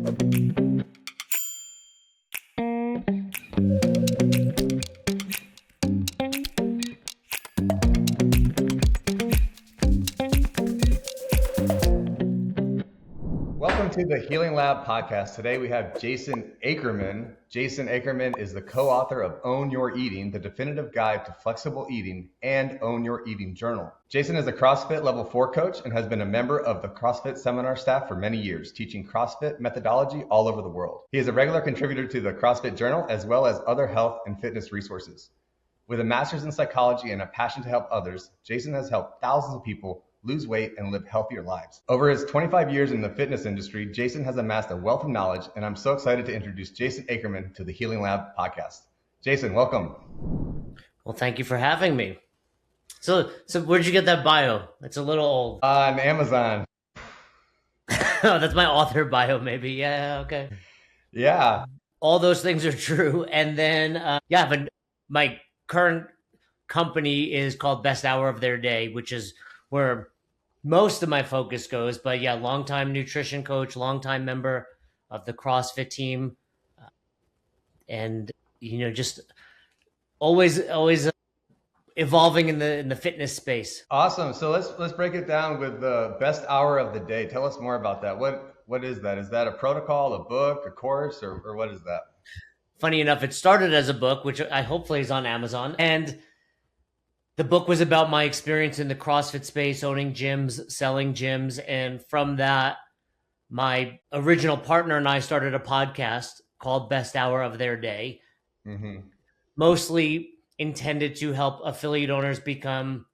Welcome to the Healing Lab podcast. Today we have Jason Ackerman. Jason Ackerman is the co-author of Own Your Eating, the definitive guide to flexible eating, and Own Your Eating journal. Jason is a CrossFit Level 4 coach and has been a member of the CrossFit seminar staff for many years, teaching CrossFit methodology all over the world. He is a regular contributor to the CrossFit Journal as well as other health and fitness resources. With a master's in psychology and a passion to help others, Jason has helped thousands of people lose weight and live healthier lives. Over his 25 years in the fitness industry, Jason has amassed a wealth of knowledge, and I'm so excited to introduce Jason Ackerman to the Healing Lab podcast. Jason, welcome. Well, thank you for having me. So where'd you get that bio? It's a little old. On Amazon. Oh, that's my author bio, maybe. Yeah, okay. Yeah. All those things are true. And then, but my current company is called Best Hour of Their Day, which is where most of my focus goes. But yeah, longtime nutrition coach, longtime member of the CrossFit team. And, just always evolving in the fitness space. Awesome. So let's break it down with the best hour of the day. Tell us more about that. What is that? Is that a protocol, a book, a course, or what is that? Funny enough, it started as a book, which I hopefully is on Amazon. And the book was about my experience in the CrossFit space, owning gyms, selling gyms. And from that, my original partner and I started a podcast called Best Hour of Their Day, mostly intended to help affiliate owners become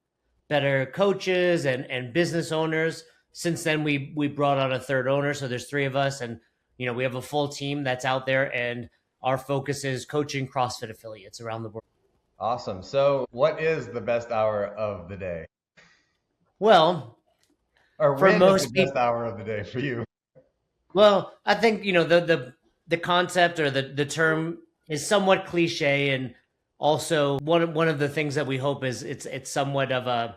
better coaches and business owners. Since then, we brought on a third owner. So there's three of us, and we have a full team that's out there, and our focus is coaching CrossFit affiliates around the world. Awesome. So what is the best hour of the day? Well, or for when most is the best hour of the day for you? Well, I think, the concept or the term is somewhat cliche, and also one of the things that we hope is it's somewhat of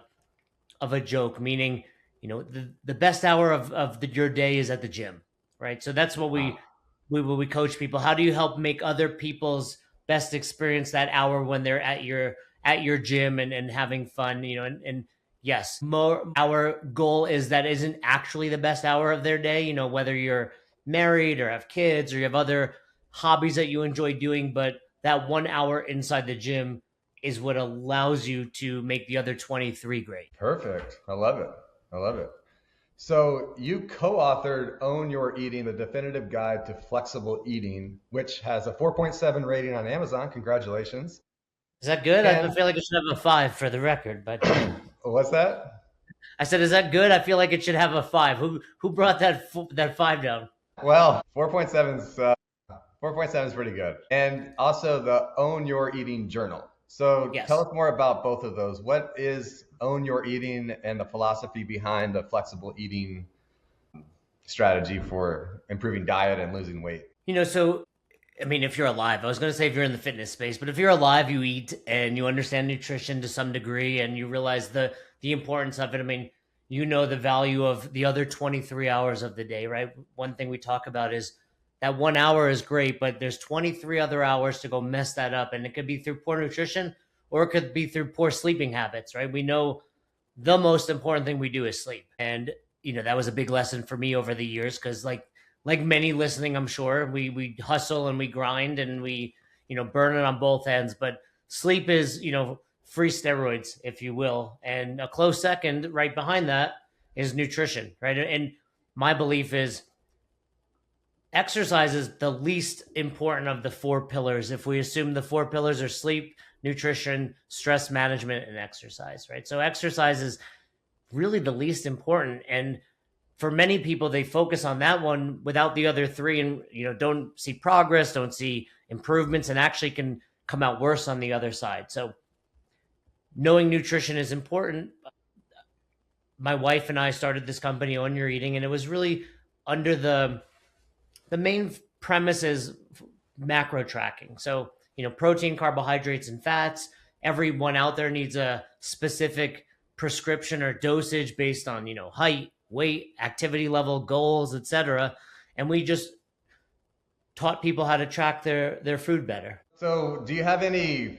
a joke, meaning, the best hour of your day is at the gym, right? So that's what we coach people. How do you help make other people's best experience that hour when they're at your gym and having fun, and yes, our goal is that isn't actually the best hour of their day, whether you're married or have kids or you have other hobbies that you enjoy doing, but that 1 hour inside the gym is what allows you to make the other 23 great. Perfect. I love it. So you co-authored Own Your Eating, the definitive guide to flexible eating, which has a 4.7 rating on Amazon. Congratulations. Is that good? I feel like it should have a 5 for the record, but what's that? I said, is that good? I feel like it should have a 5. Who brought that 5 down? Well, 4.7 is pretty good. And also the Own Your Eating journal. So yes. Tell us more about both of those. What is Own Your Eating and the philosophy behind the flexible eating strategy for improving diet and losing weight? If you're alive, I was going to say if you're in the fitness space, but if you're alive, you eat and you understand nutrition to some degree and you realize the importance of it. The value of the other 23 hours of the day, right? One thing we talk about is that 1 hour is great, but there's 23 other hours to go mess that up. And it could be through poor nutrition or it could be through poor sleeping habits, right? We know the most important thing we do is sleep. And, that was a big lesson for me over the years because like many listening, I'm sure, we hustle and we grind and we, burn it on both ends. But sleep is, free steroids, if you will. And a close second right behind that is nutrition, right? And my belief is exercise is the least important of the 4 pillars. If we assume the 4 pillars are sleep, nutrition, stress management, and exercise, right? So exercise is really the least important. And for many people, they focus on that one without the other 3 and, don't see progress, don't see improvements, and actually can come out worse on the other side. So knowing nutrition is important. My wife and I started this company, Own Your Eating, and it was really under the main premise is macro tracking. So, protein, carbohydrates, and fats. Everyone out there needs a specific prescription or dosage based on, height, weight, activity level, goals, etc. And we just taught people how to track their food better. So, do you have any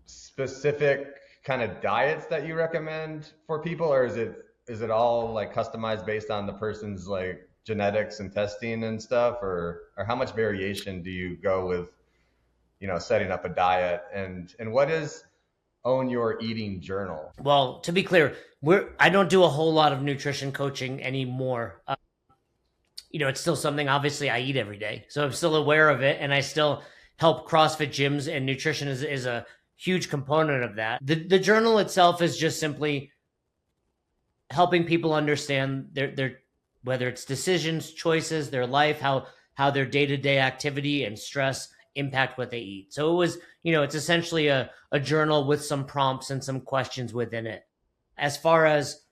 specific kind of diets that you recommend for people, or is it all like customized based on the person's like genetics and testing and stuff, or how much variation do you go with, setting up a diet, and what is Own Your Eating Journal? Well, to be clear, I don't do a whole lot of nutrition coaching anymore. It's still something obviously I eat every day, so I'm still aware of it, and I still help CrossFit gyms, and nutrition is a huge component of that. The journal itself is just simply helping people understand their whether it's decisions, choices, their life, how their day-to-day activity and stress impact what they eat. So it was, it's essentially a journal with some prompts and some questions within it. As far as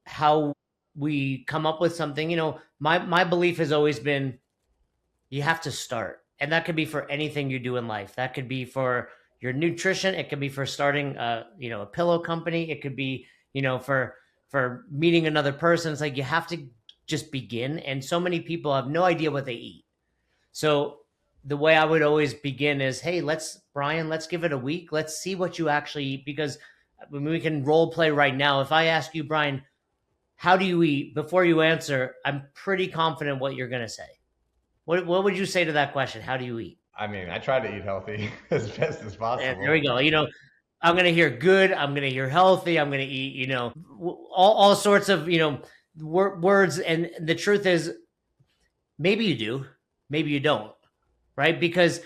how we come up with something, my belief has always been you have to start. And that could be for anything you do in life. That could be for your nutrition. It could be for starting a pillow company. It could be, for meeting another person. It's like you have to just begin. And so many people have no idea what they eat. So the way I would always begin is, hey, Bryan, let's give it a week. Let's see what you actually eat, because we can role play right now. If I ask you, Bryan, how do you eat? Before you answer, I'm pretty confident what you're going to say. What would you say to that question? How do you eat? I mean, I try to eat healthy as best as possible. And there we go. I'm going to hear good. I'm going to hear healthy. I'm going to eat, all sorts of, words. And the truth is, maybe you do, maybe you don't, right? Because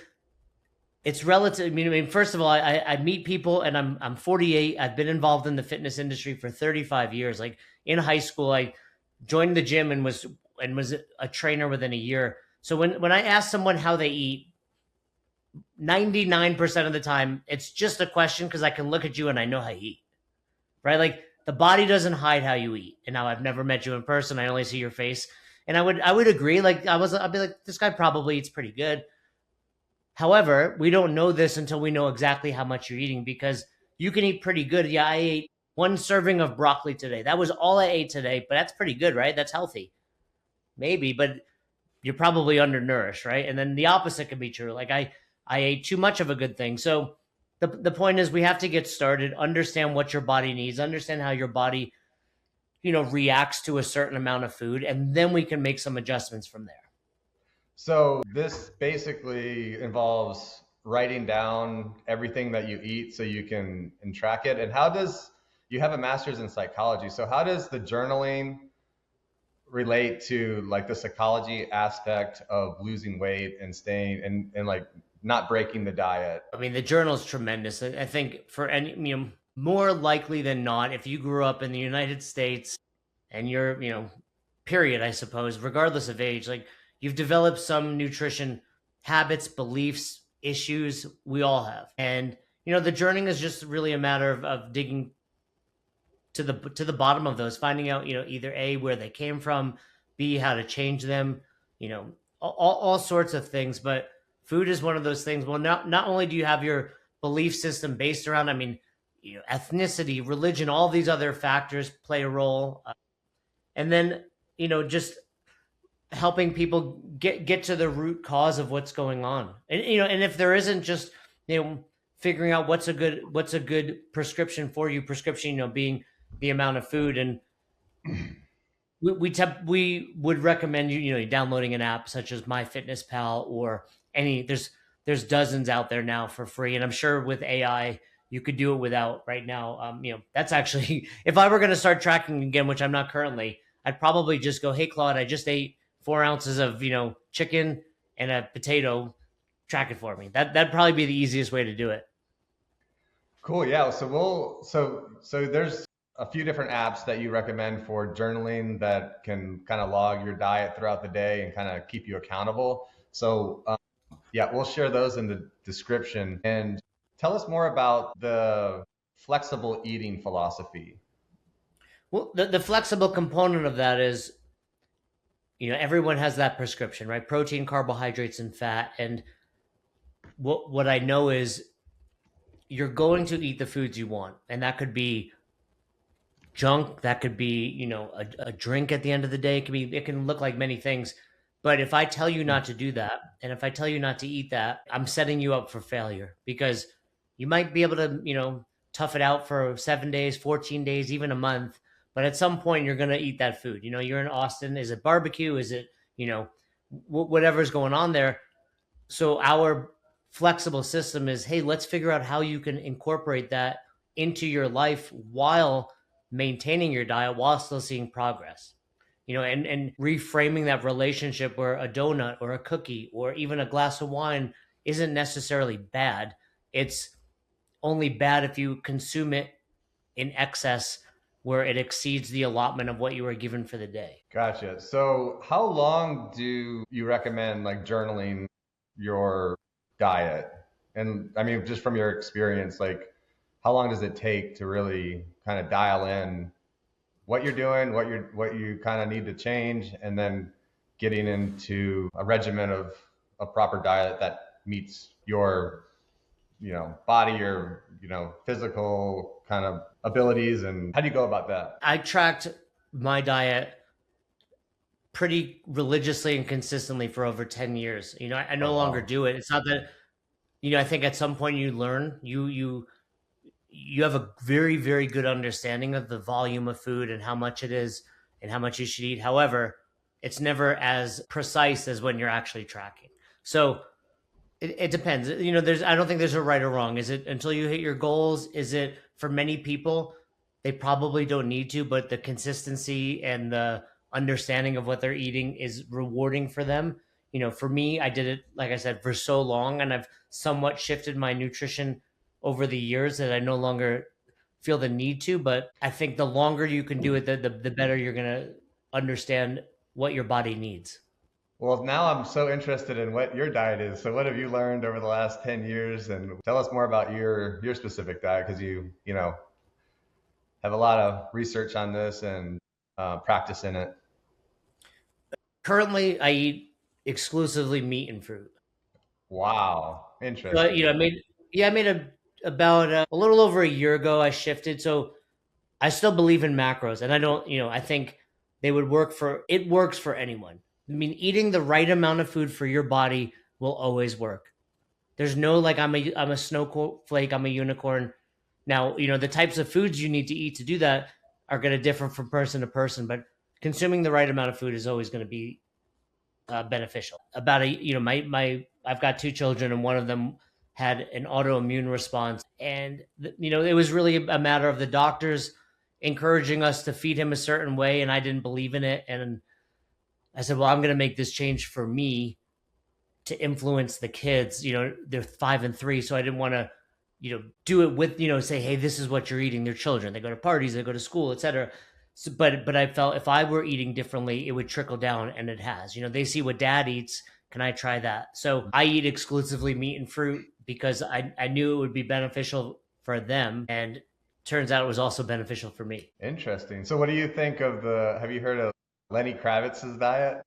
it's relative. I mean, first of all, I meet people, and I'm 48. I've been involved in the fitness industry for 35 years. Like in high school, I joined the gym and was a trainer within a year. So when I ask someone how they eat, 99% of the time, it's just a question because I can look at you and I know how you eat, right? Like the body doesn't hide how you eat. And now I've never met you in person. I only see your face. And I would agree. Like I'd be like, this guy probably eats pretty good. However, we don't know this until we know exactly how much you're eating, because you can eat pretty good. Yeah, I ate one serving of broccoli today. That was all I ate today, but that's pretty good, right? That's healthy. Maybe, but you're probably undernourished, right? And then the opposite can be true. Like I ate too much of a good thing. So the point is, we have to get started, understand what your body needs, understand how your body, reacts to a certain amount of food, and then we can make some adjustments from there. So this basically involves writing down everything that you eat so you can track it. And you have a master's in psychology. So how does the journaling relate to like the psychology aspect of losing weight and staying and like not breaking the diet? I mean, the journal is tremendous. I think for any, more likely than not, if you grew up in the United States and you're, period, I suppose, regardless of age, like you've developed some nutrition habits, beliefs, issues. We all have. And, the journaling is just really a matter of digging to the bottom of those, finding out, either A, where they came from, B, how to change them, all sorts of things. But food is one of those things. Well, not only do you have your belief system based around, ethnicity, religion, all these other factors play a role. And then, just helping people get to the root cause of what's going on. And, and if there isn't, just, figuring out what's a good prescription for you, being the amount of food. And we would recommend you downloading an app such as MyFitnessPal or there's dozens out there now for free. And I'm sure with AI, you could do it without right now. That's actually, if I were going to start tracking again, which I'm not currently, I'd probably just go, hey, Claude, I just ate 4 ounces of, chicken and a potato, track it for me. That'd probably be the easiest way to do it. Cool. Yeah. So there's a few different apps that you recommend for journaling that can kind of log your diet throughout the day and kind of keep you accountable. So yeah, we'll share those in the description. And tell us more about the flexible eating philosophy. Well, the flexible component of that is, everyone has that prescription, right? Protein, carbohydrates, and fat. And what I know is you're going to eat the foods you want. And that could be junk. That could be, a drink at the end of the day. It can look like many things. But if I tell you not to do that, and if I tell you not to eat that, I'm setting you up for failure because you might be able to, tough it out for 7 days, 14 days, even a month. But at some point, you're going to eat that food. You're in Austin. Is it barbecue? Is it, whatever's going on there? So our flexible system is, hey, let's figure out how you can incorporate that into your life while maintaining your diet while still seeing progress. And reframing that relationship where a donut or a cookie or even a glass of wine isn't necessarily bad. It's only bad if you consume it in excess where it exceeds the allotment of what you were given for the day. Gotcha. So how long do you recommend like journaling your diet? And I mean, just from your experience, like how long does it take to really kind of dial in what you're doing, what you kind of need to change, and then getting into a regimen of a proper diet that meets your, body, your, physical kind of abilities, and how do you go about that? I tracked my diet pretty religiously and consistently for over 10 years. I Oh, no longer wow. do it. It's not that, I think at some point you learn, you have a very, very good understanding of the volume of food and how much it is and how much you should eat. However, it's never as precise as when you're actually tracking. So it depends. I don't think there's a right or wrong. Is it until you hit your goals? Is it for many people? They probably don't need to, but the consistency and the understanding of what they're eating is rewarding for them. For me, I did it, like I said, for so long, and I've somewhat shifted my nutrition over the years that I no longer feel the need to. But I think the longer you can do it, the better you're going to understand what your body needs. Well, now I'm so interested in what your diet is. So what have you learned over the last 10 years? And tell us more about your specific diet because you have a lot of research on this and practice in it. Currently, I eat exclusively meat and fruit. Wow. But Interesting. I made about a little over a year ago. I shifted, so I still believe in macros, and I don't. I think they would work for. It works for anyone. I mean, eating the right amount of food for your body will always work. There's no like I'm a snowflake. I'm a unicorn. Now the types of foods you need to eat to do that are going to differ from person to person, but consuming the right amount of food is always going to be beneficial. About my I've got two children, and one of them had an autoimmune response, and it was really a matter of the doctors encouraging us to feed him a certain way, and I didn't believe in it, and I said, well, I'm going to make this change for me to influence the kids. They're 5 and 3, so I didn't want to do it with say, hey, this is what you're eating. They're children, they go to parties, they go to school, etc. So, but I felt if I were eating differently, it would trickle down, and it has. They see what dad eats. Can I try that? So I eat exclusively meat and fruit because I knew it would be beneficial for them, and turns out it was also beneficial for me. Interesting. So what do you think of have you heard of Lenny Kravitz's diet?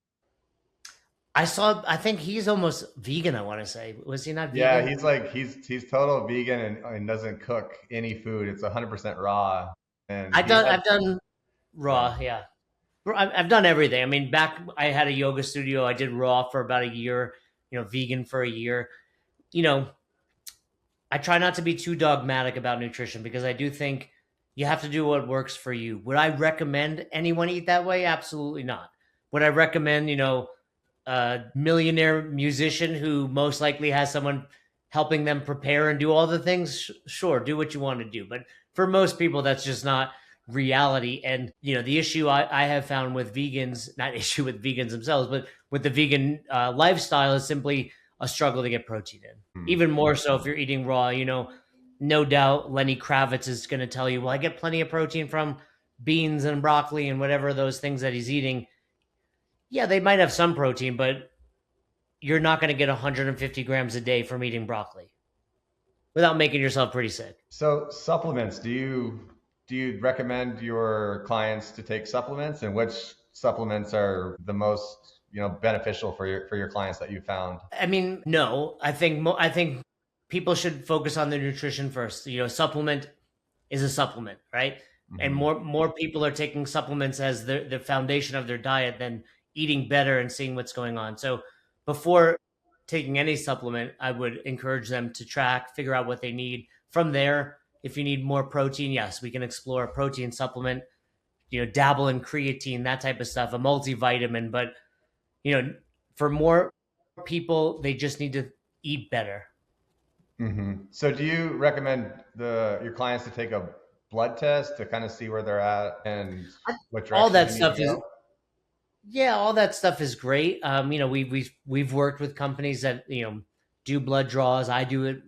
I think he's almost vegan. I want to say, was he not Yeah, vegan? he's total vegan and doesn't cook any food. It's 100% raw. And I've he done had, I've done yeah. raw, yeah. I've done everything. I mean, back I had a yoga studio. I did raw for about a year. Vegan for a year. You know, I try not to be too dogmatic about nutrition because I do think you have to do what works for you. Would I recommend anyone eat that way? Absolutely not. Would I recommend, a millionaire musician who most likely has someone helping them prepare and do all the things? Sure, do what you want to do. But for most people, that's just not reality. And, the issue I have found with vegans, not issue with vegans themselves, but with the vegan lifestyle is simply a struggle to get protein in. Hmm. Even more so if you're eating raw, no doubt Lenny Kravitz is going to tell you, well, I get plenty of protein from beans and broccoli and whatever those things that he's eating. Yeah, they might have some protein, but you're not going to get 150 grams a day from eating broccoli without making yourself pretty sick. So supplements, do you recommend your clients to take supplements, and which supplements are the most, beneficial for your clients that you found? I mean, no, I think people should focus on their nutrition first. Supplement is a supplement, right? And Hmm. more people are taking supplements as the foundation of their diet than eating better and seeing what's going on. So before taking any supplement, I would encourage them to track, figure out what they need. From there, if you need more protein, yes, we can explore a protein supplement, dabble in creatine, that type of stuff, a multivitamin. But, for more people, they just need to eat better. So do you recommend your clients to take a blood test to kind of see where they're at and what All direction that they need to stuff is go? Yeah, all that stuff is great. We've worked with companies that do blood draws. I do it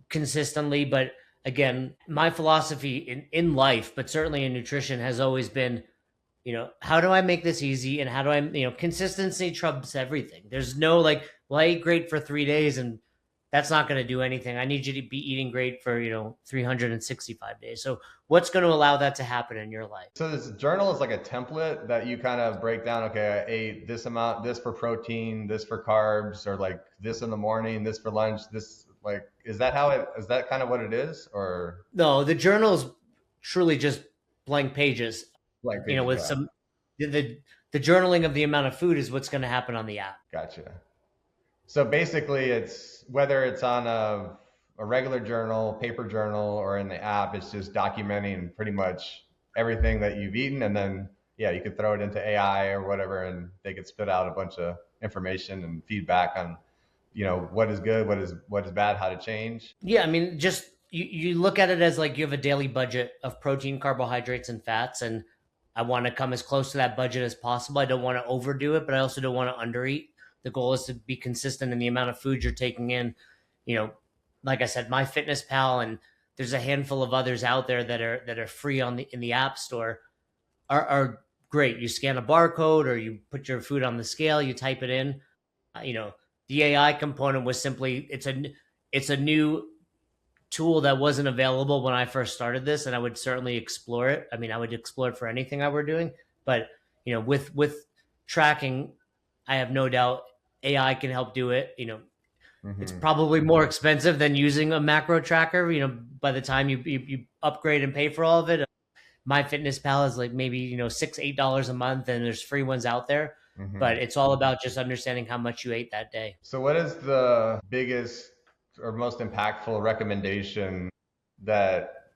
consistently, but again, my philosophy in life, but certainly in nutrition, has always been, how do I make this easy, and how do I, consistency trumps everything. There's no like, well, I ate great for 3 days and that's not going to do anything. I need you to be eating great for 365 days. So what's going to allow that to happen in your life? So this journal is like a template that you kind of break down. Okay, I ate this amount, this for protein, this for carbs, or like this in the morning, this for lunch, this like, is that kind of what it is? Or No, the journal's truly just blank pages. like, With yeah, some the journaling of the amount of food is what's going to happen on the app. gotcha. So basically it's whether it's on a regular journal, paper journal, or in the app, it's just documenting pretty much everything that you've eaten. And then, yeah, you could throw it into AI or whatever, and they could spit out a bunch of information and feedback on, what is good, what is bad, how to change. Yeah, I mean, just you look at it as like you have a daily budget of protein, carbohydrates, and fats, and I want to come as close to that budget as possible. I don't want to overdo it, but I also don't want to undereat. The goal is to be consistent in the amount of food you're taking in. Like I said, MyFitnessPal, and there's a handful of others out there that are free in the app store, are great. You scan a barcode or you put your food on the scale, you type it in. The AI component was simply it's a new tool that wasn't available when I first started this, and I would certainly explore it. I mean, I would explore it for anything I were doing, but with tracking, I have no doubt AI can help do it. It's probably more expensive than using a macro tracker. By the time you upgrade and pay for all of it, MyFitnessPal is like maybe $6-8 a month, and there's free ones out there. But it's all about just understanding how much you ate that day. So what is the biggest or most impactful recommendation that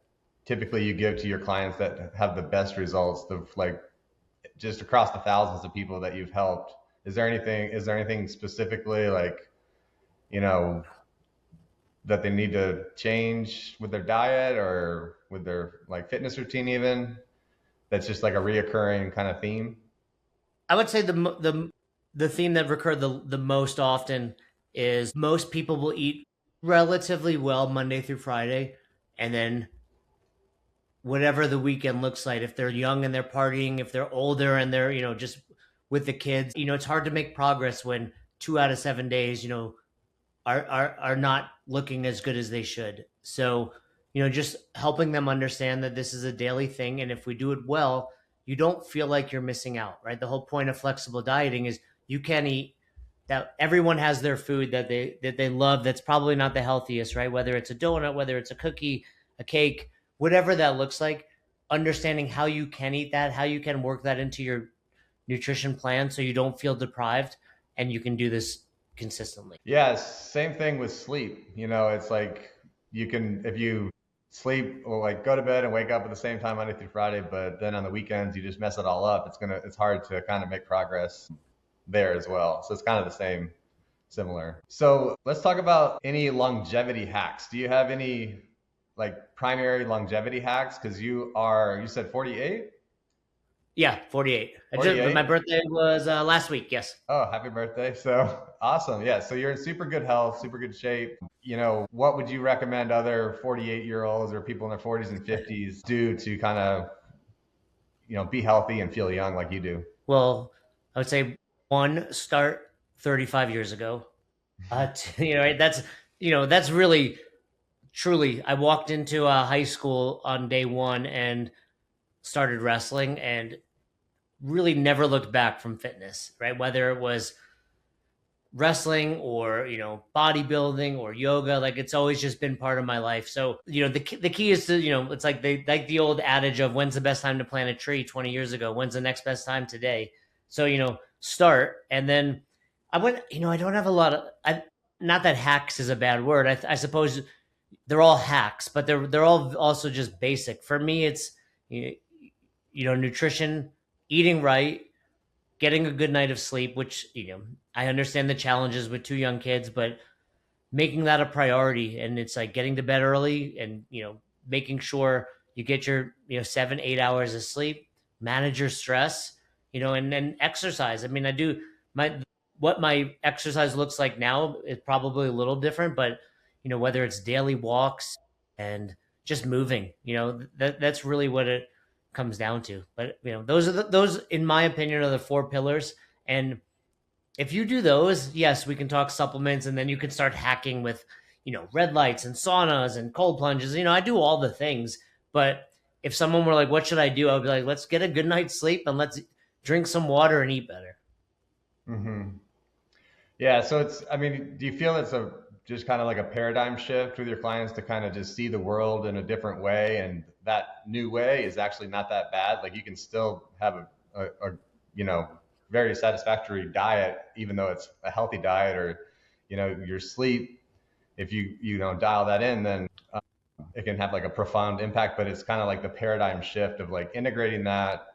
typically you give to your clients that have the best results, like just across the thousands of people that you've helped? Is there anything specifically like, that they need to change with their diet or with their like fitness routine even, that's just like a reoccurring kind of theme? I would say the theme that recurred the most often is most people will eat relatively well Monday through Friday, and then whatever the weekend looks like, if they're young and they're partying, if they're older and they're just with the kids, it's hard to make progress when 2 out of 7 days are not looking as good as they should. So just helping them understand that this is a daily thing, and if we do it well, you don't feel like you're missing out, right? The whole point of flexible dieting is you can eat that. Everyone has their food that they love that's probably not the healthiest, right? Whether it's a donut, whether it's a cookie, a cake, whatever that looks like, understanding how you can eat that, how you can work that into your nutrition plan so you don't feel deprived, and you can do this consistently. Yeah, same thing with sleep. It's like if you sleep or like go to bed and wake up at the same time Monday through Friday, but then on the weekends you just mess it all up. It's hard to kind of make progress there as well. So it's kind of the same, similar. So let's talk about any longevity hacks. Do you have any like primary longevity hacks? Because you said 48? Yeah, 48. 48? My birthday was last week. Yes. Oh, happy birthday. So awesome. Yeah. So you're in super good health, super good shape. What would you recommend other 48-year-olds or people in their 40s and 50s do to kind of, be healthy and feel young like you do? Well, I would say one, start 35 years ago. Right? That's really, truly, I walked into high school on day one and started wrestling and really never looked back from fitness, right? Whether it was wrestling or bodybuilding or yoga, like it's always just been part of my life. So the key is to it's like the old adage of when's the best time to plant a tree 20 years ago, when's the next best time today. So, start. And then I went, I don't have a lot of, not that hacks is a bad word. I suppose they're all hacks, but they're all also just basic. For me, it's, you nutrition, eating right, getting a good night of sleep, which, I understand the challenges with two young kids, but making that a priority. And it's like getting to bed early and, making sure you get your, 7, 8 hours of sleep, manage your stress, and then exercise. I mean, I do my, what my exercise looks like now is probably a little different, but, whether it's daily walks and just moving, that's really what it comes down to. But, those, in my opinion, are the four pillars. And if you do those, yes, we can talk supplements, and then you can start hacking with, red lights and saunas and cold plunges. I do all the things, but if someone were like, "What should I do?" I would be like, "Let's get a good night's sleep and let's drink some water and eat better." Hmm. Yeah. So I mean, do you feel it's just kind of like a paradigm shift with your clients to kind of just see the world in a different way? And that new way is actually not that bad. Like you can still have a you know, very satisfactory diet, even though it's a healthy diet, or, your sleep. If you dial that in, then it can have like a profound impact. But it's kind of like the paradigm shift of like integrating that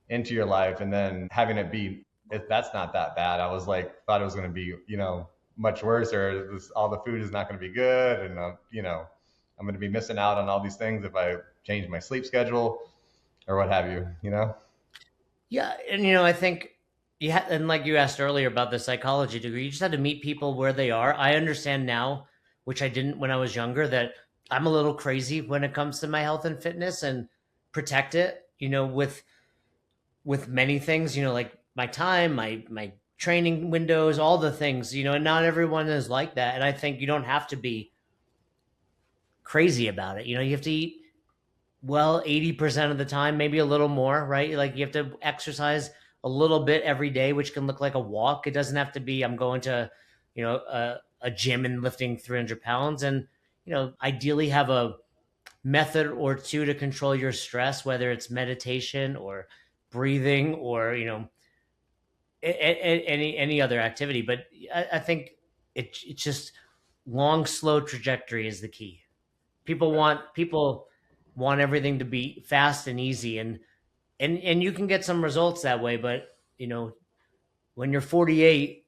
into your life and then having it be, if that's not that bad. I was like, thought it was going to be, much worse, or all the food is not going to be good. And, I'm going to be missing out on all these things if I change my sleep schedule or what have you. Yeah, and I think and like you asked earlier about the psychology degree, you just have to meet people where they are. I understand now, which I didn't when I was younger, that I'm a little crazy when it comes to my health and fitness and protect it, with many things, like my time, my training windows, all the things, and not everyone is like that. And I think you don't have to be crazy about it. You have to eat well 80% of the time, maybe a little more, right? Like you have to exercise a little bit every day, which can look like a walk. It doesn't have to be I'm going to, a gym and lifting 300 pounds. And, ideally have a method or two to control your stress, whether it's meditation or breathing or, any other activity. But I think it's just long, slow trajectory is the key. People want everything to be fast and easy, and you can get some results that way. But when you're 48,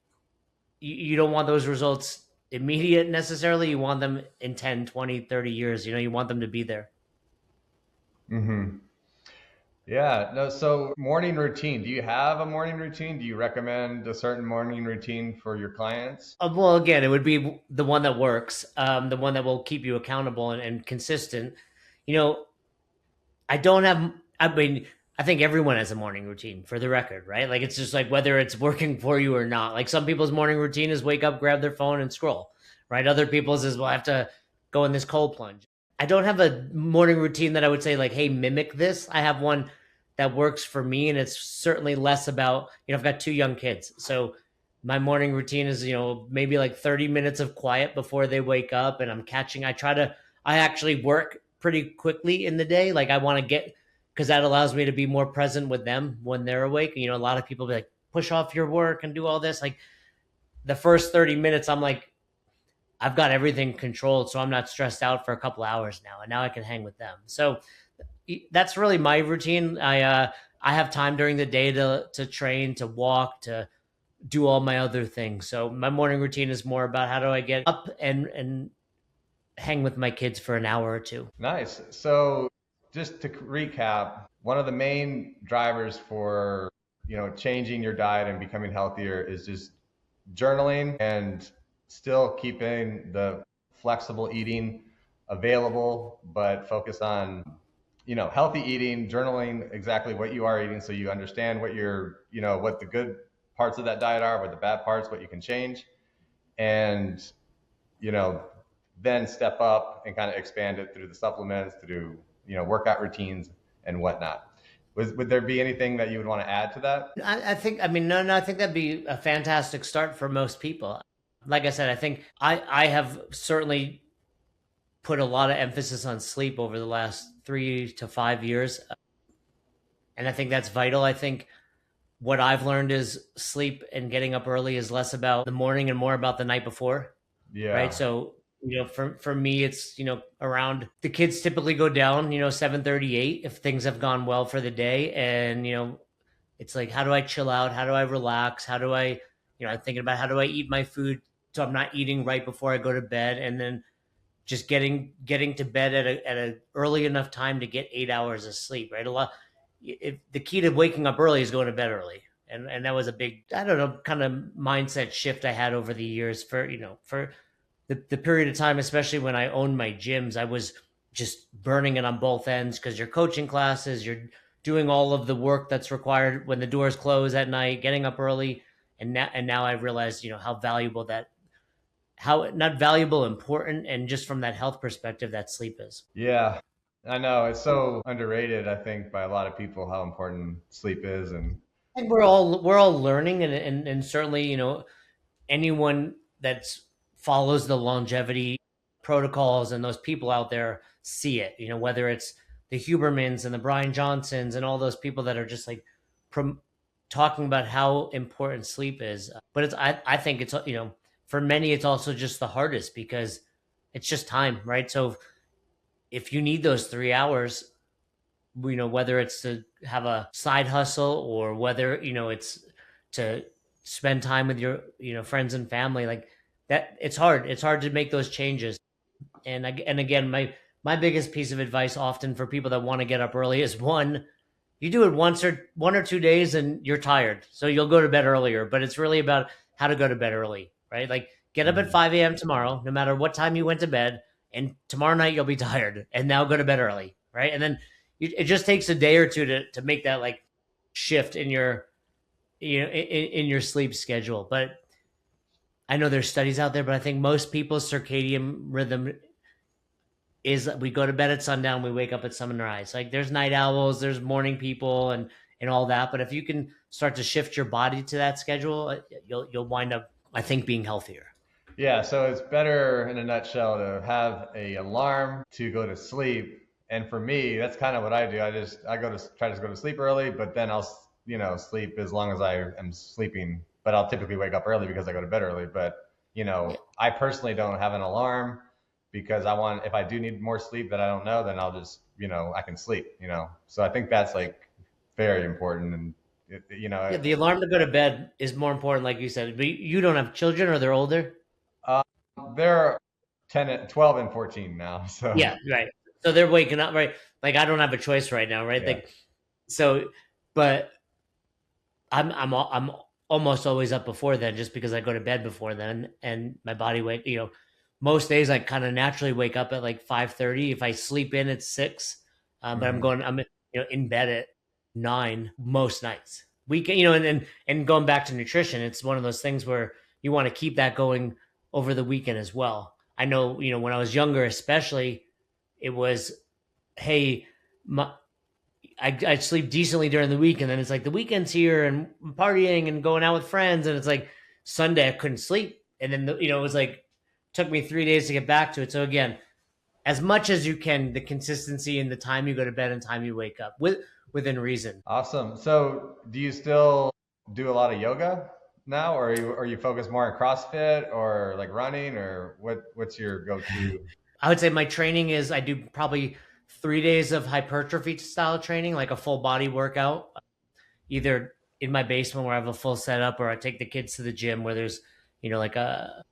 you don't want those results immediate necessarily. You want them in 10, 20, 30 years. You want them to be there. Hmm. Yeah. No. So morning routine. Do you have a morning routine? Do you recommend a certain morning routine for your clients? Well, again, it would be the one that works, the one that will keep you accountable and consistent. You know, I don't have. I mean, I think everyone has a morning routine, for the record, right? Like it's just like whether it's working for you or not. Like some people's morning routine is wake up, grab their phone, and scroll. Right? Other people's is, well, I have to go in this cold plunge. I don't have a morning routine that I would say like, hey, mimic this. I have one that works for me, and it's certainly less about, I've got two young kids, so my morning routine is, maybe like 30 minutes of quiet before they wake up, and I actually work pretty quickly in the day. Like I want to get, because that allows me to be more present with them when they're awake. A lot of people be like, push off your work and do all this. Like the first 30 minutes, I'm like, I've got everything controlled, so I'm not stressed out for a couple hours now, and now I can hang with them. So that's really my routine. I have time during the day to train, to walk, to do all my other things. So my morning routine is more about how do I get up and hang with my kids for an hour or two. Nice. So just to recap, one of the main drivers for, changing your diet and becoming healthier is just journaling and still keeping the flexible eating available, but focus on, healthy eating, journaling exactly what you are eating so you understand what the good parts of that diet are, what the bad parts, what you can change. And, you know, then step up and kind of expand it through the supplements, through, workout routines and whatnot. Would there be anything that you would want to add to that? I think, I mean, no, I think that'd be a fantastic start for most people. Like I said, I think I have certainly put a lot of emphasis on sleep over the last 3 to 5 years. And I think that's vital. I think what I've learned is sleep and getting up early is less about the morning and more about the night before, right? Yeah. So, for me, it's, around the kids typically go down, 7:38 if things have gone well for the day. And, it's like, how do I chill out? How do I relax? How do I, I'm thinking about how do I eat my food so I'm not eating right before I go to bed. And then just getting to bed at a early enough time to get 8 hours of sleep, right? The key to waking up early is going to bed early. And that was a big, I don't know, kind of mindset shift I had over the years for the period of time, especially when I owned my gyms. I was just burning it on both ends because you're coaching classes, you're doing all of the work that's required when the doors close at night, getting up early. And now I realized, how valuable that, how not valuable, important, and just from that health perspective, that sleep is. Yeah. I know it's so underrated, I think, by a lot of people how important sleep is. And And we're all learning, and certainly, anyone that follows the longevity protocols and those people out there see it. Whether it's the Hubermans and the Bryan Johnsons and all those people that are just like prom- talking about how important sleep is. But I think it's, for many it's also just the hardest because it's just time, right? So if you need those 3 hours, whether it's to have a side hustle or whether, it's to spend time with your, friends and family, like that, it's hard to make those changes. And again, my biggest piece of advice often for people that want to get up early is, one, you do it once or 1 or 2 days and you're tired, so you'll go to bed earlier. But it's really about how to go to bed early, right? Like, get up at Mhm. 5 a.m. tomorrow, no matter what time you went to bed, and tomorrow night you'll be tired, and now go to bed early, right? And then it just takes a day or two to make that like shift in your, in your sleep schedule. But I know there's studies out there, but I think most people's circadian rhythm is we go to bed at sundown, we wake up at sunrise. Like, there's night owls, there's morning people, and all that. But if you can start to shift your body to that schedule, you'll wind up, I think, being healthier. Yeah, so it's better in a nutshell to have a alarm to go to sleep. And for me, that's kind of what I do. I go to try to go to sleep early, but then I'll, sleep as long as I am sleeping. But I'll typically wake up early because I go to bed early. But, Yeah. I personally don't have an alarm because I want, if I do need more sleep that I don't know, then I'll just, I can sleep. So I think that's like very important. And, Yeah, the alarm to go to bed is more important, like you said. But you don't have children, or they're older. uh, they're 10, 12, and 14 now. So Yeah, right. So they're waking up, right? Like, I don't have a choice right now, right? yeah. Like, so, but I'm almost always up before then, just because I go to bed before then, and my body wake. Most days I kind of naturally wake up at like 5:30. If I sleep in at 6, but Mhm. I'm in bed at 9 most nights. Weekend, and going back to nutrition, it's one of those things where you want to keep that going over the weekend as well. I know, when I was younger, especially, it was, hey, my, I'd sleep decently during the week, and then it's like the weekend's here and I'm partying and going out with friends, and it's like Sunday I couldn't sleep, and then it was like took me 3 days to get back to it. So again, as much as you can, the consistency in the time you go to bed and time you wake up, within reason. Awesome. So, do you still do a lot of yoga now, or are you focused more on CrossFit or like running, or what's your go-to? I would say my training is, I do probably 3 days of hypertrophy style training, like a full body workout, either in my basement where I have a full setup, or I take the kids to the gym where there's, like a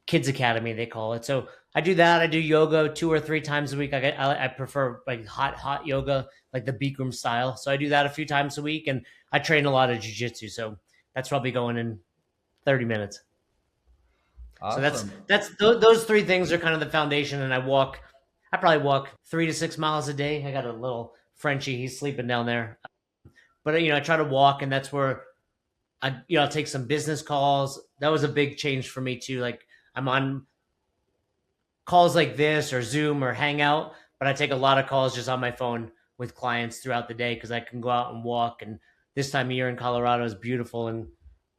kids academy, they call it. So I do that. I do yoga 2 or 3 times a week. I prefer like hot yoga, like the Bikram style. So I do that a few times a week, and I train a lot of jujitsu. So that's probably going in 30 minutes. So that's Awesome. those three things are kind of the foundation. And I probably walk 3 to 6 miles a day. I got a little Frenchie, he's sleeping down there. But I try to walk, and that's where I'll take some business calls. That was a big change for me too. Like, I'm on calls like this or Zoom or Hangout, but I take a lot of calls just on my phone with clients throughout the day because I can go out and walk. And this time of year in Colorado is beautiful, and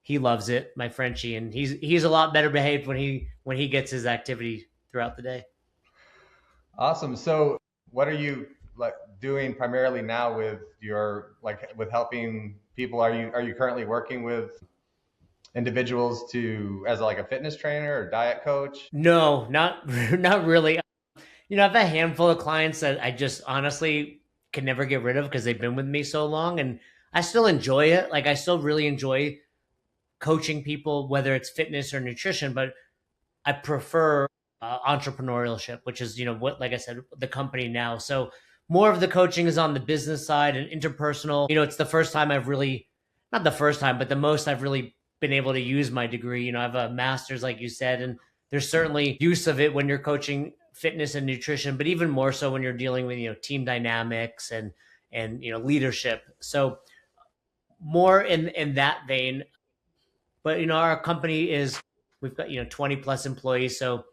he loves it, my Frenchie, and he's a lot better behaved when he gets his activity throughout the day. Awesome. So, what are you like doing primarily now with your, like, with helping people? Are you currently working with individuals to, as like a fitness trainer or diet coach? No, not not really. I have a handful of clients that I just honestly can never get rid of because they've been with me so long, and I still enjoy it. Like I still really enjoy coaching people, whether it's fitness or nutrition, but I prefer entrepreneurship, which is what, like I said, the company now. So more of the coaching is on the business side and interpersonal. It's the first time I've really, not the first time, but the most I've really been able to use my degree. I have a master's, like you said, and there's certainly use of it when you're coaching fitness and nutrition, but even more so when you're dealing with team dynamics and leadership. So more in that vein. But our company is, we've got 20 plus employees, so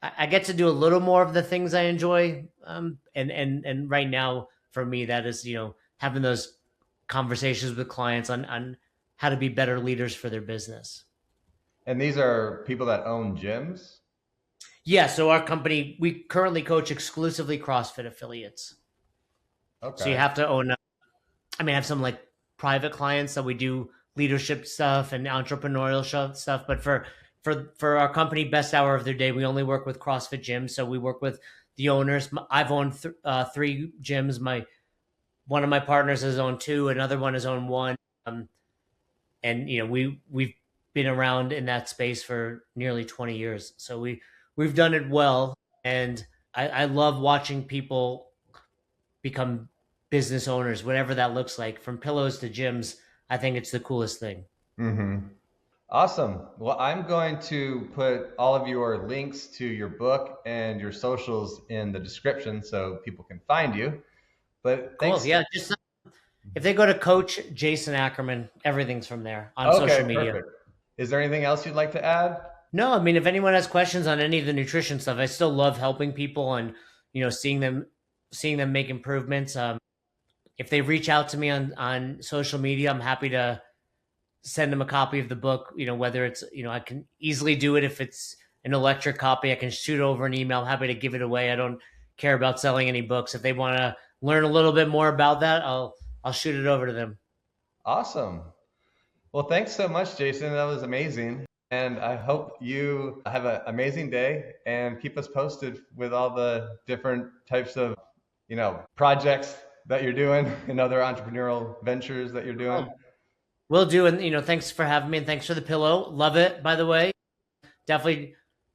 I get to do a little more of the things I enjoy. And right now for me, that is having those conversations with clients on how to be better leaders for their business. And these are people that own gyms? Yeah, so our company, we currently coach exclusively CrossFit affiliates. So you Okay. have to own. I mean, I have some like private clients that we do leadership stuff and entrepreneurial stuff, but for our company, best hour of their day, we only work with CrossFit gyms. So we work with the owners. I've owned three gyms. One of my partners has owned two. Another one has owned one. And we've been around in that space for nearly 20 years. So we've done it well, and I love watching people become business owners, whatever that looks like, from pillows to gyms. I think it's the coolest thing. Mm-hmm. Awesome. Well, I'm going to put all of your links to your book and your socials in the description so people can find you. But Cool. thanks. Yeah. Just if they go to Coach Jason Ackerman, everything's from there on social Okay, media. perfect. Is there anything else you'd like to add? No, I mean, if anyone has questions on any of the nutrition stuff, I still love helping people and seeing them make improvements. If they reach out to me on social media, I'm happy to send them a copy of the book. Whether it's I can easily do it if it's an electric copy. I can shoot over an email. I'm happy to give it away. I don't care about selling any books. If they want to learn a little bit more about that, I'll shoot it over to them. Awesome. Well, thanks so much, Jason. That was amazing. And I hope you have an amazing day and keep us posted with all the different types of, projects that you're doing and other entrepreneurial ventures that you're doing. Oh, will do. And thanks for having me, and thanks for the pillow. Love it, by the way. Definitely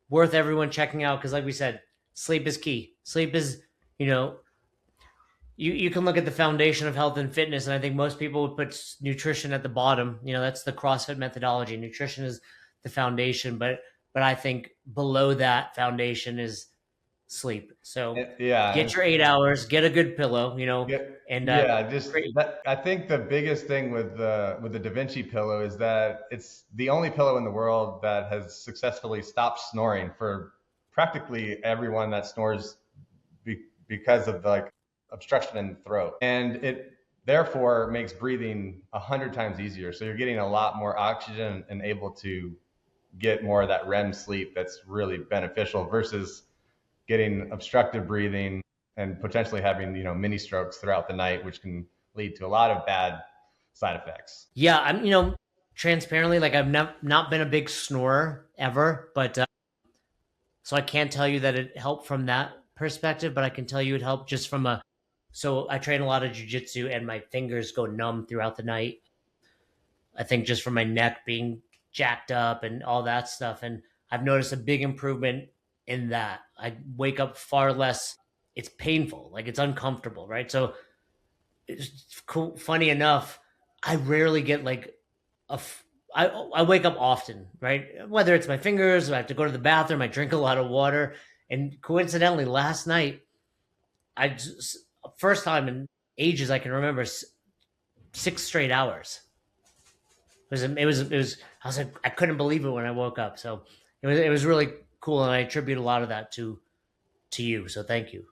worth everyone checking out because, like we said, sleep is key. Sleep is, you know, you can look at the foundation of health and fitness, and I think most people would put nutrition at the bottom. That's the CrossFit methodology. Nutrition is the foundation, but I think below that foundation is sleep. So Yeah. get your 8 hours, get a good pillow, Yeah, and yeah, just great. that. I think the biggest thing with the DaVinci pillow is that it's the only pillow in the world that has successfully stopped snoring for practically everyone that snores because of like obstruction in the throat, and it therefore makes breathing 100 times easier. So you're getting a lot more oxygen and able to get more of that REM sleep that's really beneficial versus getting obstructive breathing and potentially having mini strokes throughout the night, which can lead to a lot of bad side effects. Yeah, I'm transparently, like I've not been a big snorer ever, but so I can't tell you that it helped from that perspective, but I can tell you it helped just from a. So I train a lot of jujitsu, and my fingers go numb throughout the night. I think just from my neck being jacked up and all that stuff, and I've noticed a big improvement in that. I wake up far less. It's painful, like it's uncomfortable, right? So it's cool. Funny enough, I rarely get like a. I wake up often, right? Whether it's my fingers, or I have to go to the bathroom, I drink a lot of water, and coincidentally, last night I just, first time in ages I can remember 6 straight hours. It was. I was like, I couldn't believe it when I woke up. So it was really cool, and I attribute a lot of that to you. So thank you.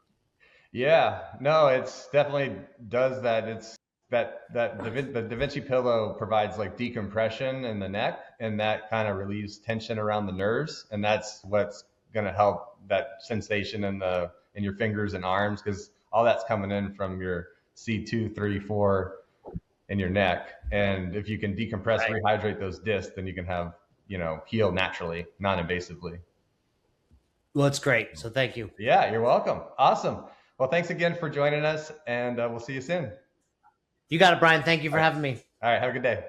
Yeah, no, it's definitely does that. It's the Da Vinci pillow provides like decompression in the neck, and that kind of relieves tension around the nerves, and that's what's going to help that sensation in your fingers and arms, because all that's coming in from your C2, 3, 4 in your neck. And if you can decompress, rehydrate those discs, then you can have, heal naturally, non-invasively. Well, it's great. So thank you. Yeah, you're welcome. Awesome. Well, thanks again for joining us, and we'll see you soon. You got it, Bryan. Thank you for having me. All right. Have a good day.